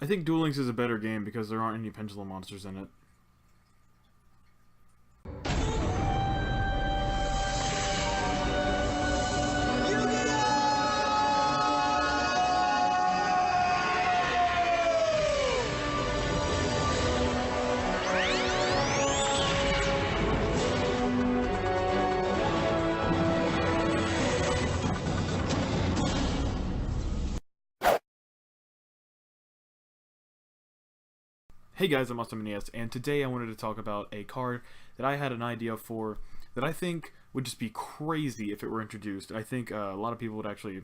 I think Duel Links is a better game because there aren't any pendulum monsters in it. Hey guys, I'm AwesomeNES, and today I wanted to talk about a card that I had an idea for that I think would just be crazy if it were introduced. I think a lot of people would actually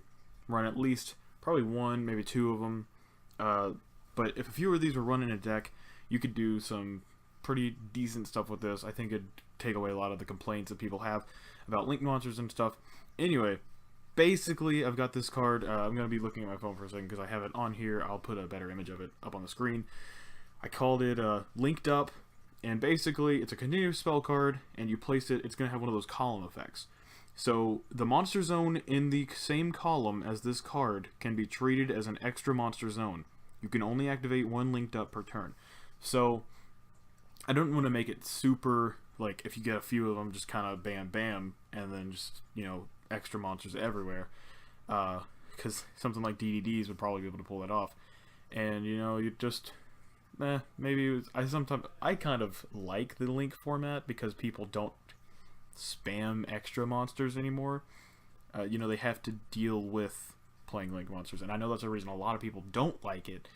run at least probably one, maybe two of them. But if a few of these were run in a deck, you could do some pretty decent stuff with this. I think it'd take away a lot of the complaints that people have about link monsters and stuff. Anyway, basically, I've got this card. I'm going to be looking at my phone for a second because I have it on here. I'll put a better image of it up on the screen. I called it Linked Up, and basically it's a continuous spell card, and you place it, it's going to have one of those column effects. So the monster zone in the same column as this card can be treated as an extra monster zone. You can only activate one Linked Up per turn. So I don't want to make it super, like, if you get a few of them, just kind of bam bam, and then just, you know, extra monsters everywhere. Because something like DDDs would probably be able to pull that off. And, you know, you just... maybe it was, I kind of like the Link format because people don't spam extra monsters anymore. You know, they have to deal with playing Link monsters, and I know that's a reason a lot of people don't like it,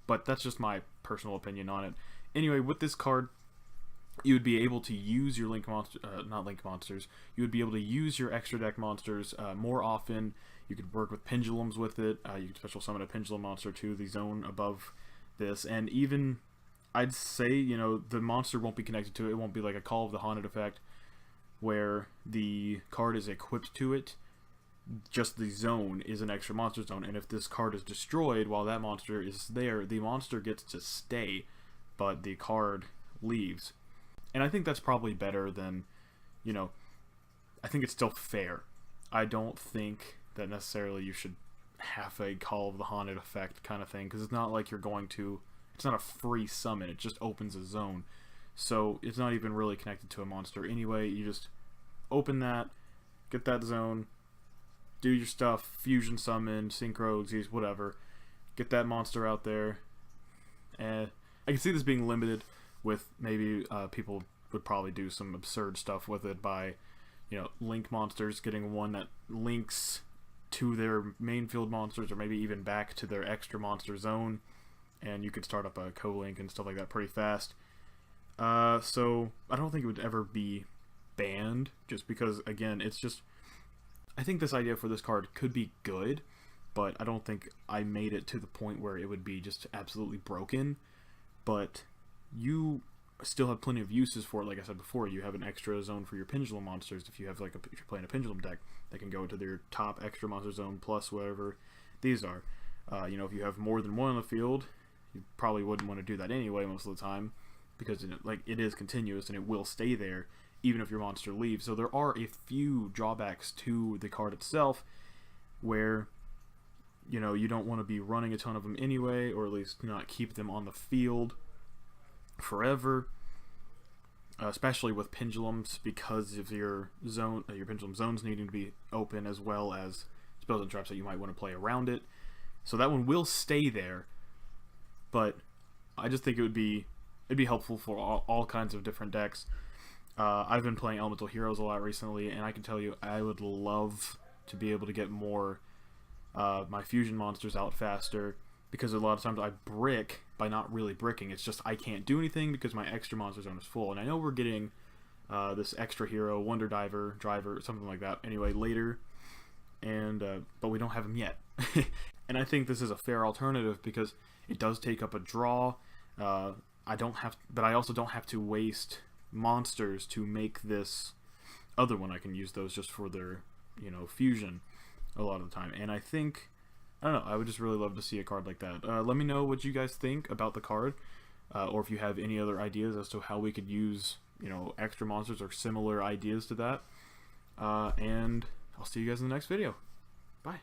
but that's just my personal opinion on it. Anyway, with this card, you would be able to use your Link monster, not Link monsters, you would be able to use your extra deck monsters more often. You could work with pendulums with it. You could special summon a pendulum monster to the zone above this, and even I'd say, you know, the monster won't be connected to it. It won't be like a Call of the Haunted effect where the card is equipped to it. Just the zone is an extra monster zone, and if this card is destroyed while that monster is there, the monster gets to stay, but the card leaves. And I think that's probably better than, you know, I think it's still fair. I don't think that necessarily you should have a Call of the Haunted effect kind of thing, because it's not like you're going to, it's not a free summon, it just opens a zone, so it's not even really connected to a monster anyway. You just open that, get that zone, do your stuff, fusion summon, synchro, exist, whatever, get that monster out there. And I can see this being limited with maybe people would probably do some absurd stuff with it by, you know, link monsters, getting one that links to their main field monsters, or maybe even back to their extra monster zone, and you could start up a co-link and stuff like that pretty fast. So I don't think it would ever be banned, just because, again, it's just, I think this idea for this card could be good, but I don't think I made it to the point where it would be just absolutely broken. But you still have plenty of uses for it. Like I said before, you have an extra zone for your pendulum monsters. If you have, like, if you're playing a pendulum deck, they can go to their top extra monster zone plus whatever these are. You know, if you have more than one on the field, you probably wouldn't want to do that anyway most of the time, because it is continuous and it will stay there even if your monster leaves. So there are a few drawbacks to the card itself where, you know, you don't want to be running a ton of them anyway, or at least not keep them on the field forever, especially with pendulums, because of your zone, your pendulum zones needing to be open, as well as spells and traps that you might want to play around it. So that one will stay there, but I just think it'd be helpful for all kinds of different decks. I've been playing Elemental Heroes a lot recently, and I can tell you I would love to be able to get more my fusion monsters out faster, because a lot of times I brick by not really bricking. It's just I can't do anything because my extra monster zone is full. And I know we're getting this extra hero, Wonder Driver, something like that, anyway, later, and but we don't have him yet. And I think this is a fair alternative because it does take up a draw. But I also don't have to waste monsters to make this other one. I can use those just for their, you know, fusion a lot of the time. And I think, I don't know, I would just really love to see a card like that. Let me know what you guys think about the card, or if you have any other ideas as to how we could use, you know, extra monsters or similar ideas to that. And I'll see you guys in the next video. Bye.